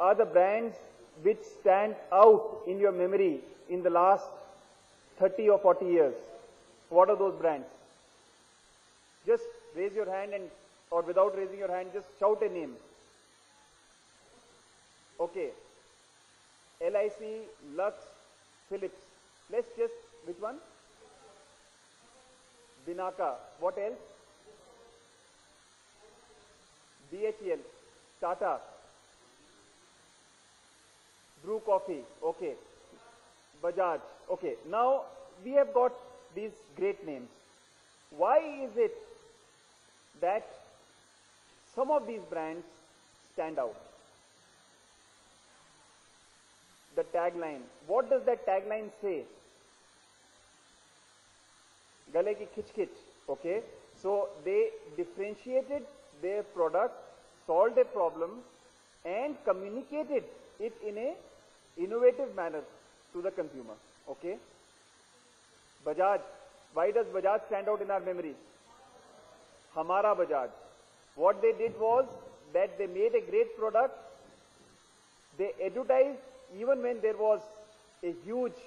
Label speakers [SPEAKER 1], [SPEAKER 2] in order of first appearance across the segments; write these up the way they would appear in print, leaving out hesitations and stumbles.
[SPEAKER 1] are the brands which stand out in your memory in the last 30 or 40 years? What are those brands? Just raise your hand and, or without raising your hand, just shout a name. Okay. LIC, Lux, Philips. Let's just, which one? Binaka. What else? BHEL, Tata, Brew Coffee. Okay. Bajaj. Okay. Now we have got these great names. Why is it that some of these brands stand out? The tagline. What does that tagline say? Gale ki khich khich. Okay. So they differentiated their product, solved a problem, and communicated it in a innovative manner to the consumer. Okay. Bajaj. Why does Bajaj stand out in our memory? Hamara Bajaj. What they did was that they made a great product. They advertised even when there was a huge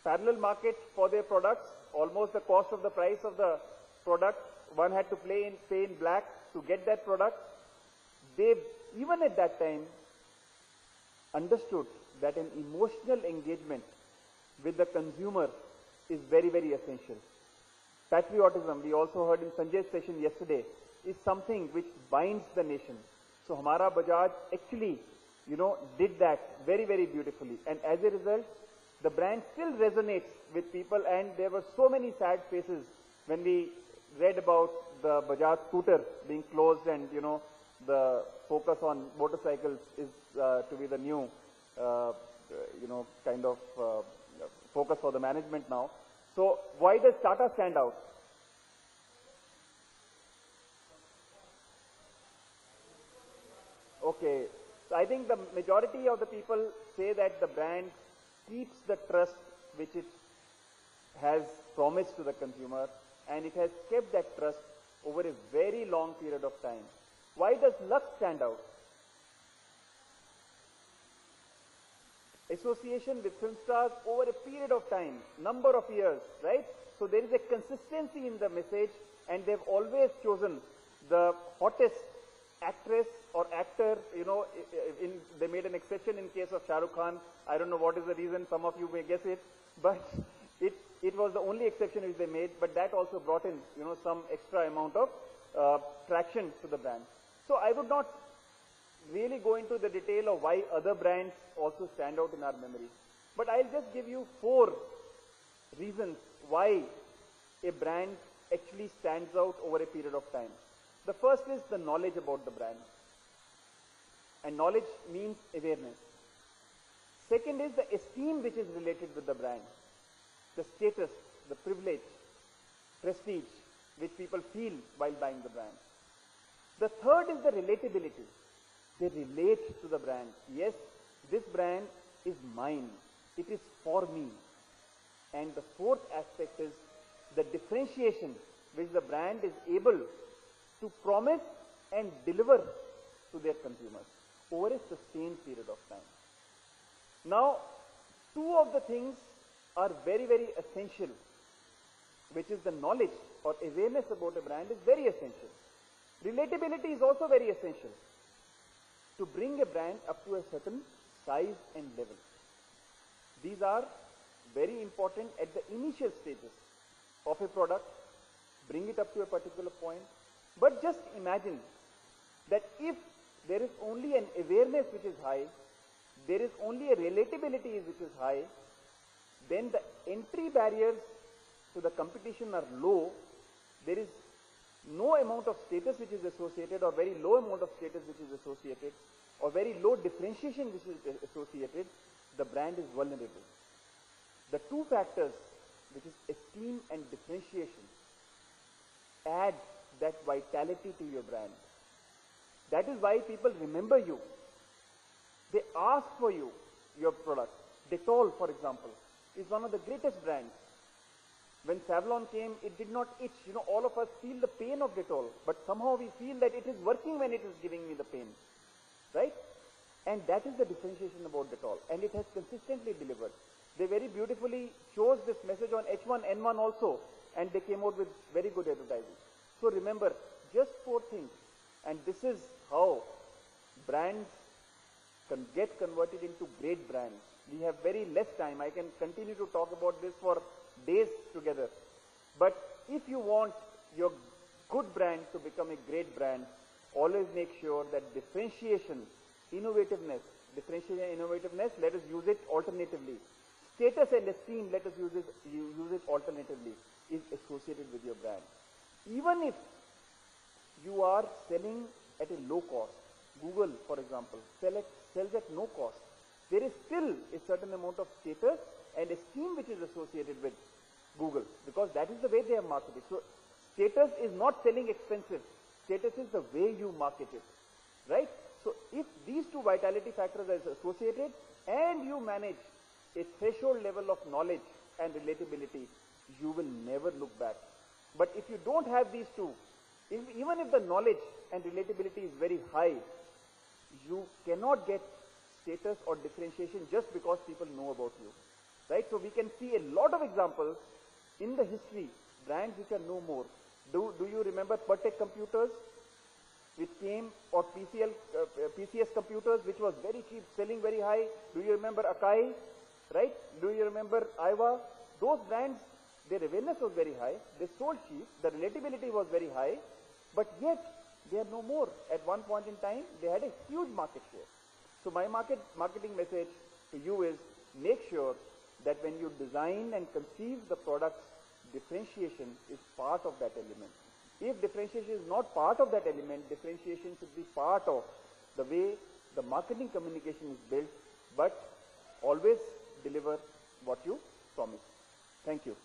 [SPEAKER 1] parallel market for their products, almost the cost of the price of the product. One had to pay in black to get that product. They, even at that time, understood that an emotional engagement with the consumer is very, very essential. Patriotism, we also heard in Sanjay's session yesterday, is something which binds the nation. So Hamara Bajaj actually, did that very, very beautifully. And as a result, the brand still resonates with people, and there were so many sad faces when we read about the Bajaj scooter being closed, and the focus on motorcycles is to be the new kind of focus for the management now. So why does Tata stand out? Okay, so I think the majority of the people say that the brand keeps the trust which it has promised to the consumer, and it has kept that trust over a very long period of time. Why does Lux stand out? Association with film stars over a period of time, number of years, right? So there is a consistency in the message, and they've always chosen the hottest actress or actor. They made an exception in case of Shah Rukh Khan. I don't know what is the reason, some of you may guess it, but it was the only exception which they made, but that also brought in, some extra amount of traction to the brand. So I would not really go into the detail of why other brands also stand out in our memory, but I'll just give you 4 reasons why a brand actually stands out over a period of time. The first is the knowledge about the brand, and knowledge means awareness. Second is the esteem which is related with the brand, the status, the privilege, prestige which people feel while buying the brand. The third is the relatability. They relate to the brand. Yes, this brand is mine. It is for me. And the fourth aspect is the differentiation which the brand is able to promise and deliver to their consumers over a sustained period of time. Now, 2 of the things are very, very essential, which is the knowledge or awareness about a brand is very essential. Relatability is also very essential to bring a brand up to a certain size and level. These are very important at the initial stages of a product. Bring it up to a particular point. But just imagine that if there is only an awareness which is high, there is only a relatability which is high, then the entry barriers to the competition are low. There is no amount of status which is associated, or very low amount of status which is associated, or very low differentiation which is associated. The brand is vulnerable. The 2 factors, which is esteem and differentiation, add that vitality to your brand. That is why people remember you. They ask for you, your product. Dettol, for example, is one of the greatest brands. When Savlon came, it did not itch. All of us feel the pain of Dettol, but somehow we feel that it is working when it is giving me the pain, right? And that is the differentiation about Dettol. And it has consistently delivered. They very beautifully chose this message on H1N1 also, and they came out with very good advertising. So remember, just 4 things. And this is how brands can get converted into great brands. We have very less time. I can continue to talk about this for days together. But if you want your good brand to become a great brand, always make sure that differentiation, innovativeness, let us use it alternatively. Status and esteem, let us use it alternatively, is associated with your brand. Even if you are selling at a low cost, Google, for example, sells at no cost, there is still a certain amount of status and esteem which is associated with Google, because that is the way they are marketed. So status is not selling expensive. Status is the way you market it, right? So if these 2 vitality factors are associated and you manage a threshold level of knowledge and relatability, you will never look back. But if you don't have these 2, even if the knowledge and relatability is very high, you cannot get status or differentiation just because people know about you, right? So we can see a lot of examples in the history, brands which are no more. Do you remember Pertec computers, which came, or PCS computers, which was very cheap, selling very high? Do you remember Akai, right? Do you remember Aiwa? Those brands, their awareness was very high, they sold cheap, the relatability was very high, but yet they are no more. At one point in time, they had a huge market share. So my marketing message to you is, make sure that when you design and conceive the products, differentiation is part of that element. If differentiation is not part of that element, differentiation should be part of the way the marketing communication is built, but always deliver what you promise. Thank you.